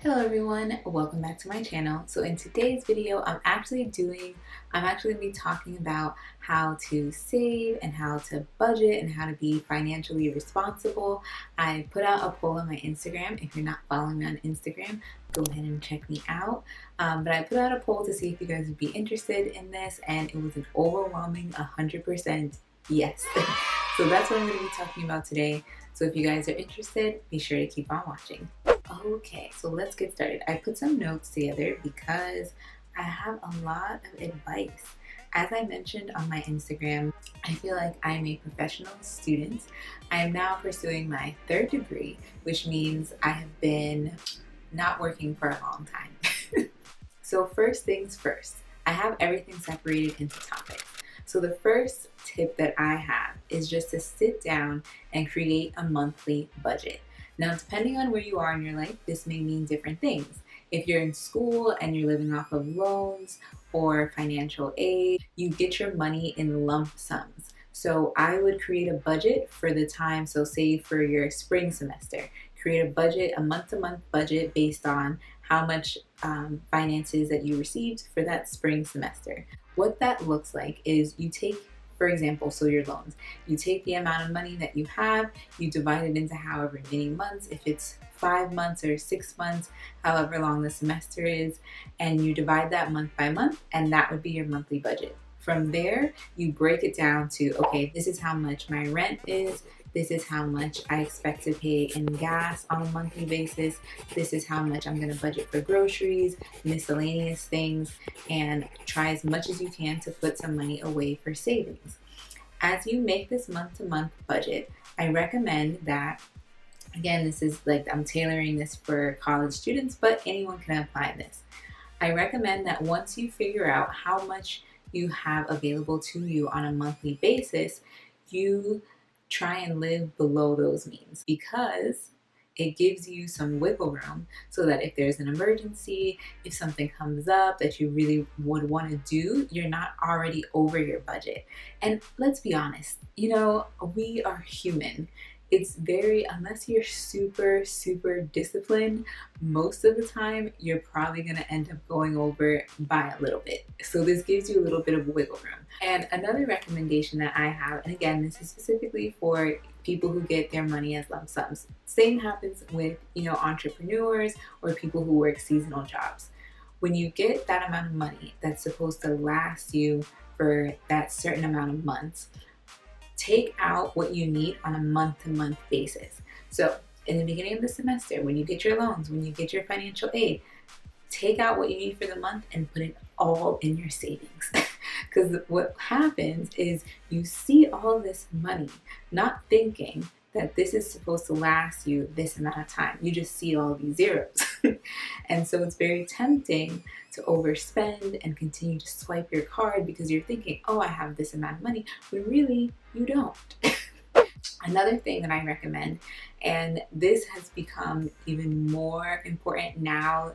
Hello everyone, welcome back to my channel. So in today's video, I'm actually going to be talking about how to save and how to budget and how to be financially responsible. I put out a poll on my Instagram. If you're not following me on Instagram, go ahead and check me out. But I put out a poll to see if you guys would be interested in this, and it was an overwhelming 100% yes. So that's what I'm going to be talking about today. So if you guys are interested, be sure to keep on watching. Okay, so let's get started. I put some notes together because I have a lot of advice. As I mentioned on my Instagram, I feel like I'm a professional student. I am now pursuing my third degree, which means I have been not working for a long time. So first things first, I have everything separated into topics. So the first tip that I have is just to sit down and create a monthly budget. Now, depending on where you are in your life, this may mean different things. If you're in school and you're living off of loans or financial aid, you get your money in lump sums. So I would create a budget for the time. So say for your spring semester, create a budget, a month-to-month budget based on how much finances that you received for that spring semester. What that looks like is you take, for example, so your loans, you take the amount of money that you have, you divide it into however many months, if it's 5 months or 6 months, however long the semester is, and you divide that month by month, and that would be your monthly budget. From there, you break it down to, okay, this is how much my rent is, this is how much I expect to pay in gas on a monthly basis, this is how much I'm going to budget for groceries, miscellaneous things, and try as much as you can to put some money away for savings. As you make this month-to-month budget, I recommend that, again, this is like I'm tailoring this for college students, but anyone can apply this. I recommend that once you figure out how much you have available to you on a monthly basis, you try and live below those means, because it gives you some wiggle room so that if there's an emergency, if something comes up that you really would want to do, you're not already over your budget. And let's be honest, we are human. It's unless you're super, super disciplined, most of the time, you're probably going to end up going over by a little bit. So this gives you a little bit of wiggle room. And another recommendation that I have, and again, this is specifically for people who get their money as lump sums. Same happens with, entrepreneurs or people who work seasonal jobs. When you get that amount of money that's supposed to last you for that certain amount of months, take out what you need on a month-to-month basis. So in the beginning of the semester, when you get your loans, when you get your financial aid, take out what you need for the month and put it all in your savings. Because what happens is you see all this money, not thinking that this is supposed to last you this amount of time. You just see all these zeros. And so it's very tempting to overspend and continue to swipe your card because you're thinking, oh, I have this amount of money, when really you don't. Another thing that I recommend, and this has become even more important now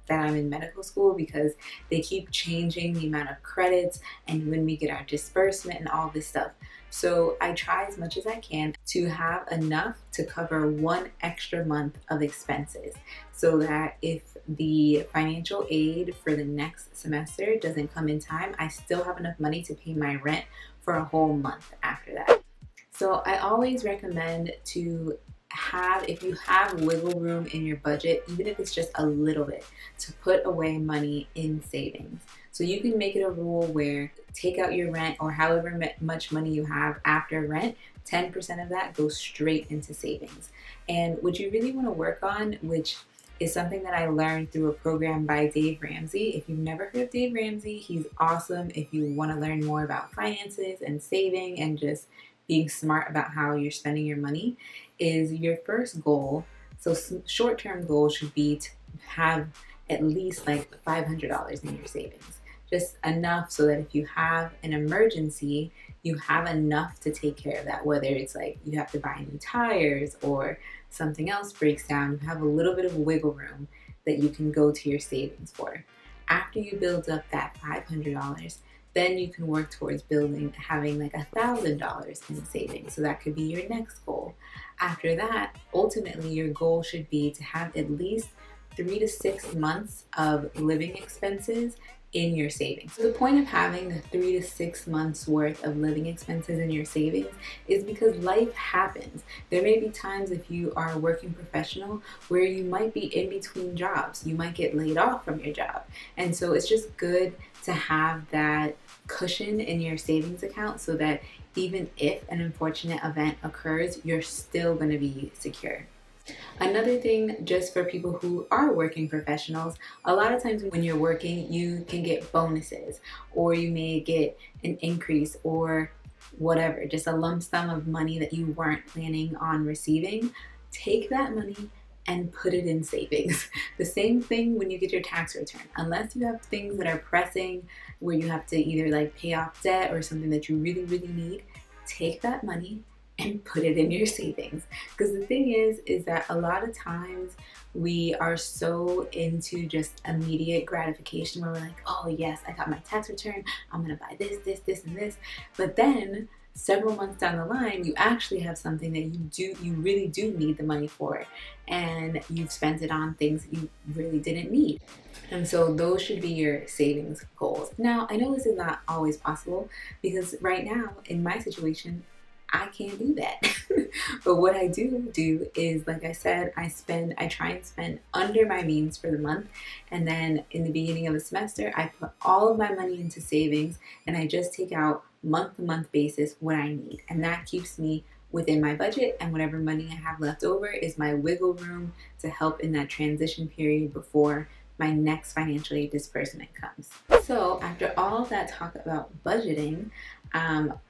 that I'm in medical school, because they keep changing the amount of credits and when we get our disbursement and all this stuff. So I try as much as I can to have enough to cover one extra month of expenses, so that if the financial aid for the next semester doesn't come in time, I still have enough money to pay my rent for a whole month after that. So I always recommend to have, if you have wiggle room in your budget, even if it's just a little bit, to put away money in savings. So you can make it a rule where take out your rent, or however much money you have after rent, 10% of that goes straight into savings. And what you really want to work on, which is something that I learned through a program by Dave Ramsey. If you've never heard of Dave Ramsey, he's awesome. If you want to learn more about finances and saving and just being smart about how you're spending your money, is your first goal. So short-term goal should be to have at least like $500 in your savings. Just enough so that if you have an emergency, you have enough to take care of that. Whether it's like you have to buy new tires or something else breaks down, you have a little bit of wiggle room that you can go to your savings for. After you build up that $500, then you can work towards having like $1,000 in savings. So that could be your next goal. After that, ultimately your goal should be to have at least 3 to 6 months of living expenses in your savings. So the point of having the 3 to 6 months worth of living expenses in your savings is because life happens. There may be times, if you are a working professional, where you might be in between jobs. You might get laid off from your job. And so it's just good to have that cushion in your savings account so that even if an unfortunate event occurs, you're still going to be secure. Another thing, just for people who are working professionals, a lot of times when you're working, you can get bonuses, or you may get an increase, or whatever, just a lump sum of money that you weren't planning on receiving. Take that money and put it in savings. The same thing when you get your tax return. Unless you have things that are pressing, where you have to either like pay off debt or something that you really, really need, take that money and put it in your savings. Because the thing is that a lot of times we are so into just immediate gratification, where we're like, oh yes, I got my tax return, I'm gonna buy this, this, this, and this. But then several months down the line, you actually have something that you really do need the money for, and you've spent it on things that you really didn't need. And so those should be your savings goals. Now, I know this is not always possible, because right now in my situation, I can't do that. But what I do is, like I said, I try and spend under my means for the month. And then in the beginning of the semester, I put all of my money into savings, and I just take out month to month basis what I need. And that keeps me within my budget, and whatever money I have left over is my wiggle room to help in that transition period before my next financial aid disbursement comes. So after all that talk about budgeting,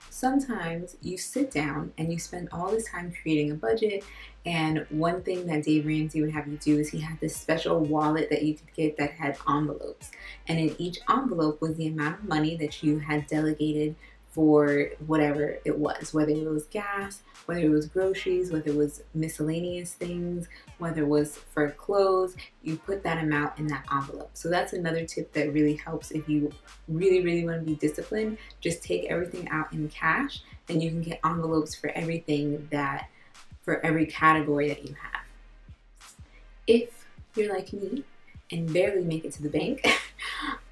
sometimes you sit down and you spend all this time creating a budget. And one thing that Dave Ramsey would have you do is he had this special wallet that you could get that had envelopes. And in each envelope was the amount of money that you had delegated for whatever it was, whether it was gas, whether it was groceries, whether it was miscellaneous things, whether it was for clothes. You put that amount in that envelope. So that's another tip that really helps if you really, really want to be disciplined. Just take everything out in cash, and you can get envelopes for everything for every category that you have. If you're like me and barely make it to the bank,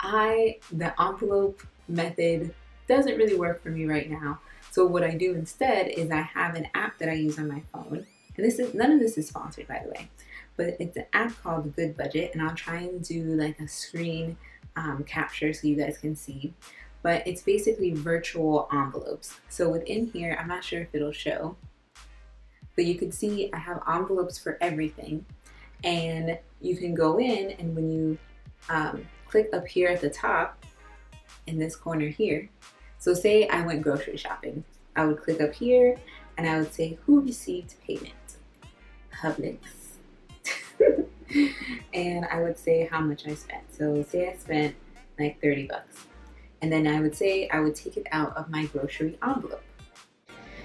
the envelope method doesn't really work for me right now. So what I do instead is I have an app that I use on my phone. And none of this is sponsored, by the way, but it's an app called Goodbudget, and I'll try and do like a screen capture so you guys can see. But it's basically virtual envelopes. So within here, I'm not sure if it'll show, but you can see I have envelopes for everything. And you can go in, and when you click up here at the top, in this corner here, so say I went grocery shopping, I would click up here and I would say, who received payment? Publix. And I would say how much I spent. So say I spent like 30 bucks. And then I would say I would take it out of my grocery envelope.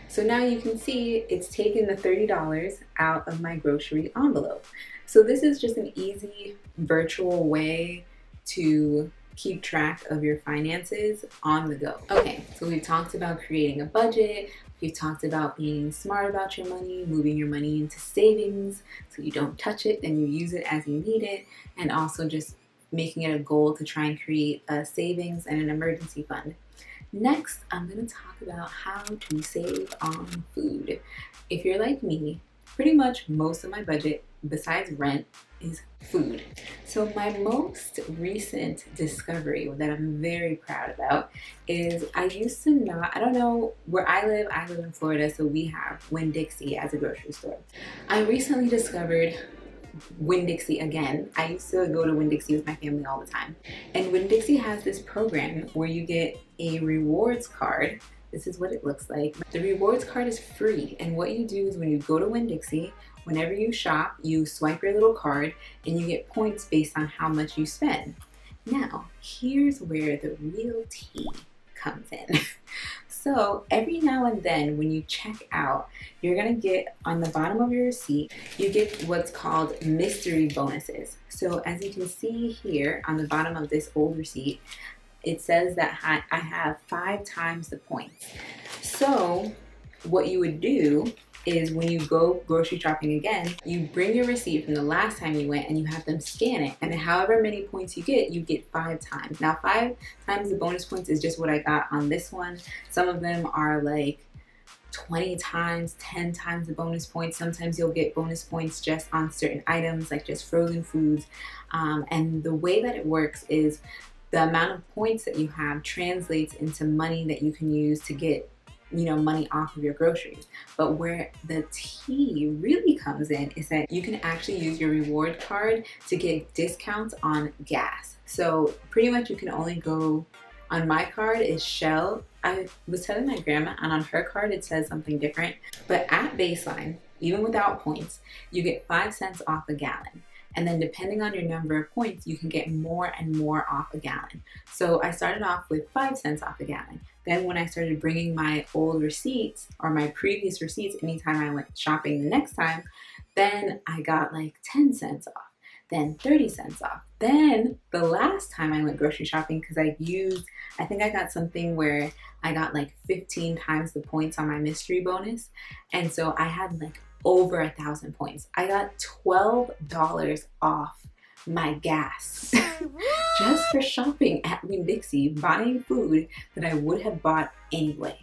So now you can see it's taken the $30 out of my grocery envelope. So this is just an easy virtual way to keep track of your finances on the go. Okay, so we've talked about creating a budget. We've talked about being smart about your money, moving your money into savings so you don't touch it and you use it as you need it, and also just making it a goal to try and create a savings and an emergency fund. Next, I'm going to talk about how to save on food. If you're like me, pretty much most of my budget, besides rent, is food. So my most recent discovery that I'm very proud about is I used to not, I don't know where I live in Florida, so we have Winn-Dixie as a grocery store. I recently discovered Winn-Dixie again. I used to go to Winn-Dixie with my family all the time. And Winn-Dixie has this program where you get a rewards card. This is what it looks like. The rewards card is free, and what you do is when you go to Winn-Dixie, whenever you shop, you swipe your little card and you get points based on how much you spend. Now, here's where the real tea comes in. So every now and then when you check out, you're gonna get on the bottom of your receipt, you get what's called mystery bonuses. So as you can see here on the bottom of this old receipt, it says that I have 5 times the points. So what you would do is when you go grocery shopping again, you bring your receipt from the last time you went and you have them scan it. And then however many points you get 5 times. Now 5 times the bonus points is just what I got on this one. Some of them are like 20 times, 10 times the bonus points. Sometimes you'll get bonus points just on certain items, like just frozen foods. And the way that it works is the amount of points that you have translates into money that you can use to get, money off of your groceries. But where the tea really comes in is that you can actually use your reward card to get discounts on gas. So pretty much you can only go, on my card is Shell. I was telling my grandma, and on her card it says something different. But at baseline, even without points, you get 5 cents off a gallon. And then depending on your number of points, you can get more and more off a gallon. So I started off with 5 cents off a gallon. Then when I started bringing my old receipts or my previous receipts anytime I went shopping the next time, then I got like 10 cents off, then 30 cents off. Then the last time I went grocery shopping, because I think I got something where I got like 15 times the points on my mystery bonus. And so I had like over 1,000 points. I got $12 off my gas just for shopping at Winn-Dixie, buying food that I would have bought anyway.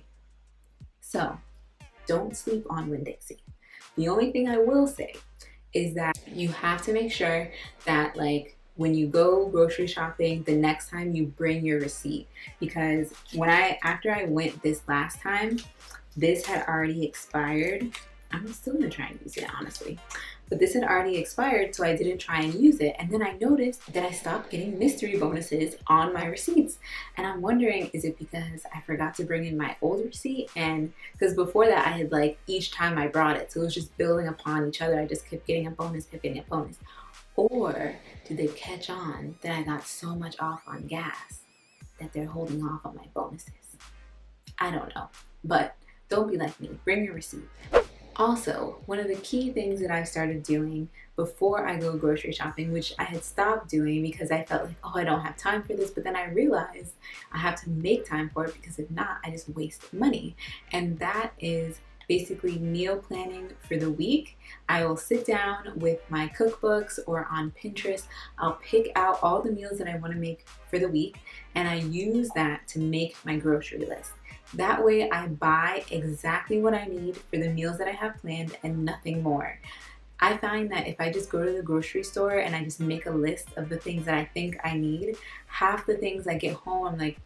So don't sleep on Winn-Dixie. The only thing I will say is that you have to make sure that, like, when you go grocery shopping the next time, you bring your receipt, because after I went this last time, this had already expired. I'm still gonna try and use it, honestly. But this had already expired, so I didn't try and use it. And then I noticed that I stopped getting mystery bonuses on my receipts. And I'm wondering, is it because I forgot to bring in my old receipt? And because before that, I had, like, each time I brought it, so it was just building upon each other. I just kept getting a bonus, Or did they catch on that I got so much off on gas that they're holding off on my bonuses? I don't know. But don't be like me. Bring your receipt. Also, one of the key things that I started doing before I go grocery shopping, which I had stopped doing because I felt like, oh, I don't have time for this, but then I realized I have to make time for it, because if not, I just waste money. And that is basically meal planning for the week. I will sit down with my cookbooks or on Pinterest. I'll pick out all the meals that I want to make for the week, and I use that to make my grocery list. That way I buy exactly what I need for the meals that I have planned and nothing more. I find that if I just go to the grocery store and I just make a list of the things that I think I need, half the things I get home, I'm like,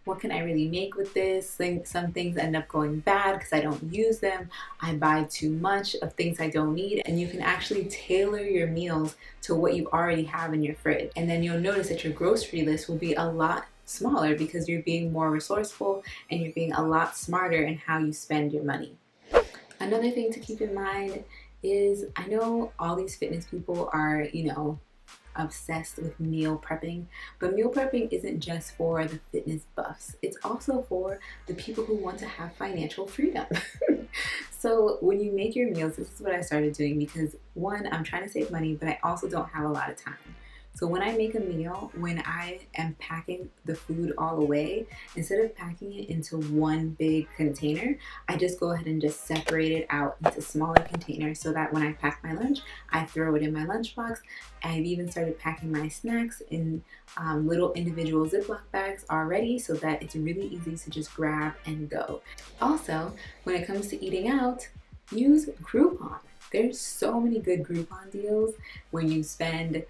what can I really make with this? Some things end up going bad because I don't use them. I buy too much of things I don't need, and you can actually tailor your meals to what you already have in your fridge. And then you'll notice that your grocery list will be a lot smaller because you're being more resourceful and you're being a lot smarter in how you spend your money. Another thing to keep in mind is, I know all these fitness people are, obsessed with meal prepping, but meal prepping isn't just for the fitness buffs. It's also for the people who want to have financial freedom. So when you make your meals, this is what I started doing, because one, I'm trying to save money, but I also don't have a lot of time. So when I make a meal, when I am packing the food all away, instead of packing it into one big container, I just go ahead and just separate it out into smaller containers so that when I pack my lunch, I throw it in my lunchbox. I've even started packing my snacks in little individual Ziploc bags already, so that it's really easy to just grab and go. Also, when it comes to eating out, use Groupon. There's so many good Groupon deals where you spend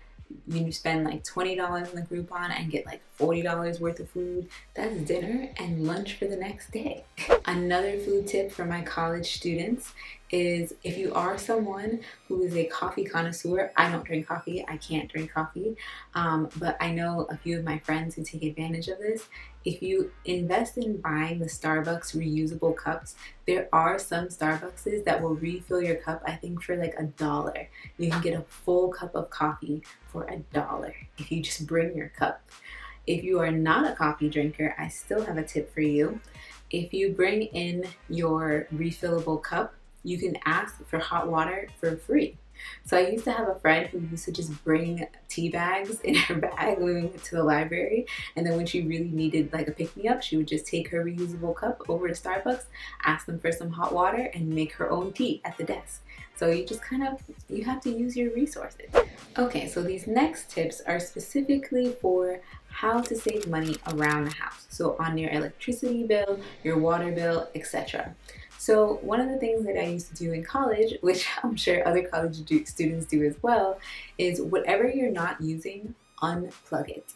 like $20 in the Groupon and get like $40 worth of food. That's dinner and lunch for the next day. Another food tip for my college students is, if you are someone who is a coffee connoisseur, I don't drink coffee, I can't drink coffee, but I know a few of my friends who take advantage of this. If you invest in buying the Starbucks reusable cups, there are some Starbuckses that will refill your cup, I think for like $1. You can get a full cup of coffee for $1 if you just bring your cup. If you are not a coffee drinker, I still have a tip for you. If you bring in your refillable cup, you can ask for hot water for free. So I used to have a friend who used to just bring tea bags in her bag when we went to the library, and then when she really needed like a pick-me-up, she would just take her reusable cup over to Starbucks, ask them for some hot water, and make her own tea at the desk. So you just you have to use your resources. Okay, so these next tips are specifically for how to save money around the house. So on your electricity bill, your water bill, etc. So one of the things that I used to do in college, which I'm sure other students do as well, is whatever you're not using, unplug it.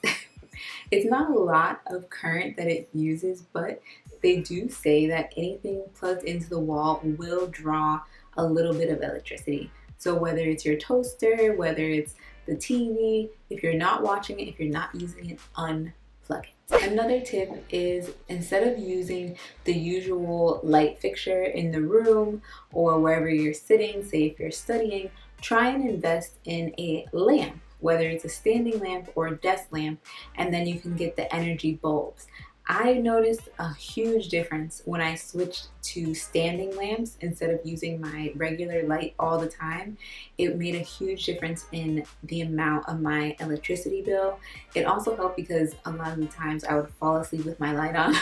It's not a lot of current that it uses, but they do say that anything plugged into the wall will draw a little bit of electricity. So whether it's your toaster, whether it's the TV, if you're not watching it, if you're not using it, unplug it. Another tip is instead of using the usual light fixture in the room or wherever you're sitting, say if you're studying, try and invest in a lamp, whether it's a standing lamp or a desk lamp, and then you can get the energy bulbs. I noticed a huge difference when I switched to standing lamps instead of using my regular light all the time. It made a huge difference in the amount of my electricity bill. It also helped because a lot of the times I would fall asleep with my light on.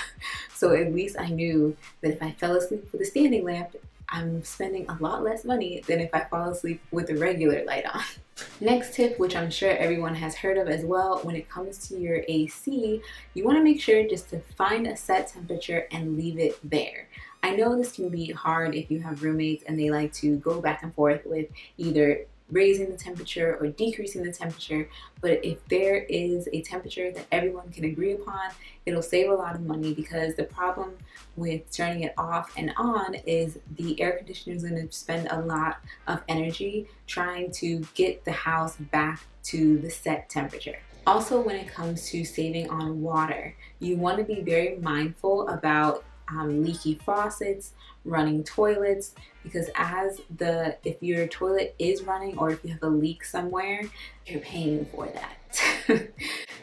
So at least I knew that if I fell asleep with a standing lamp, I'm spending a lot less money than if I fall asleep with a regular light on. Next tip, which I'm sure everyone has heard of as well, when it comes to your AC, you want to make sure just to find a set temperature and leave it there. I know this can be hard if you have roommates and they like to go back and forth with either raising the temperature or decreasing the temperature, but if there is a temperature that everyone can agree upon, it'll save a lot of money, because the problem with turning it off and on is the air conditioner is going to spend a lot of energy trying to get the house back to the set temperature. Also, when it comes to saving on water, you want to be very mindful about leaky faucets, running toilets, because if your toilet is running or if you have a leak somewhere, you're paying for that.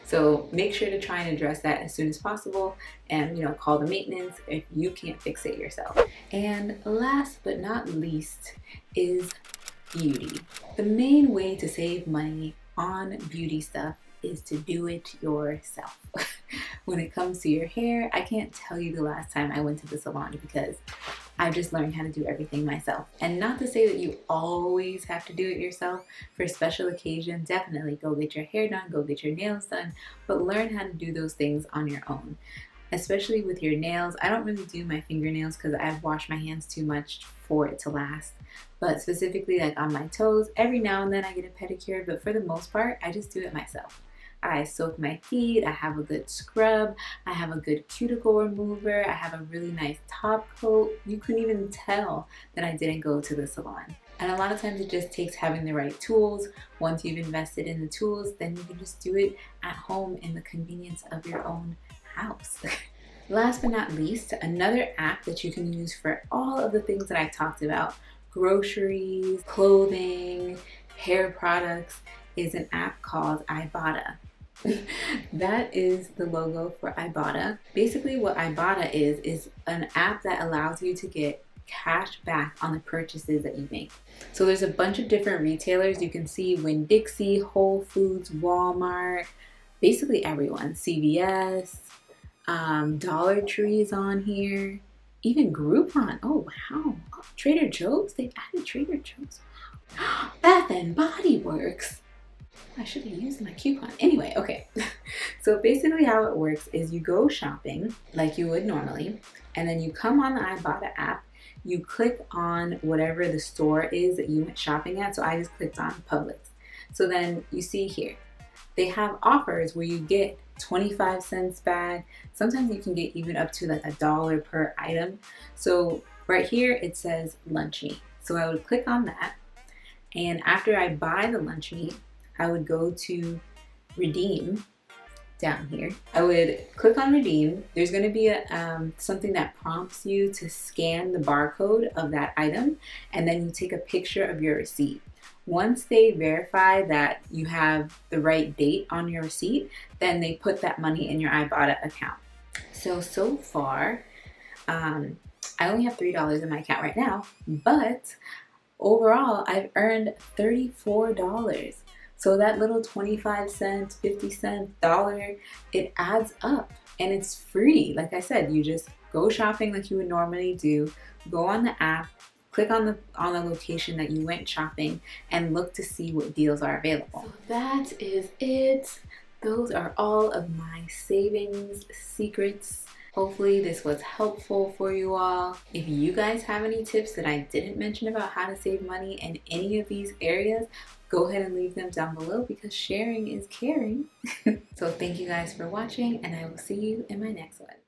So make sure to try and address that as soon as possible, and call the maintenance if you can't fix it yourself. And last but not least is beauty. The main way to save money on beauty stuff is to do it yourself. When it comes to your hair, I can't tell you the last time I went to the salon, because I just learned how to do everything myself. And not to say that you always have to do it yourself. For special occasions, definitely go get your hair done, go get your nails done, but learn how to do those things on your own. Especially with your nails. I don't really do my fingernails because I've washed my hands too much for it to last. But specifically like on my toes, every now and then I get a pedicure, but for the most part, I just do it myself. I soak my feet, I have a good scrub, I have a good cuticle remover, I have a really nice top coat. You couldn't even tell that I didn't go to the salon. And a lot of times it just takes having the right tools. Once you've invested in the tools, then you can just do it at home in the convenience of your own house. Last but not least, another app that you can use for all of the things that I talked about, groceries, clothing, hair products, is an app called Ibotta. That is the logo for Ibotta. Basically what Ibotta is an app that allows you to get cash back on the purchases that you make. So there's a bunch of different retailers. You can see Winn-Dixie, Whole Foods, Walmart, basically everyone, CVS, Dollar Tree is on here, even Groupon. Oh wow, Trader Joe's, they've added Trader Joe's. Wow. Bath and Body Works. I should have used my coupon. Anyway, okay. So basically how it works is you go shopping like you would normally, and then you come on the Ibotta app, you click on whatever the store is that you went shopping at. So I just clicked on Publix. So then you see here, they have offers where you get 25 cents back. Sometimes you can get even up to like $1 per item. So right here it says lunch meat. So I would click on that, and after I buy the lunch meat, I would go to redeem down here. I would click on redeem. There's going to be something that prompts you to scan the barcode of that item, and then you take a picture of your receipt. Once they verify that you have the right date on your receipt, then they put that money in your Ibotta account. So far, I only have $3 in my account right now, but overall I've earned $34. So that little 25 cents, 50 cents, dollar, it adds up and it's free. Like I said, you just go shopping like you would normally do, go on the app, click on the location that you went shopping and look to see what deals are available. So that is it. Those are all of my savings secrets. Hopefully this was helpful for you all. If you guys have any tips that I didn't mention about how to save money in any of these areas, go ahead and leave them down below because sharing is caring. So thank you guys for watching and I will see you in my next one.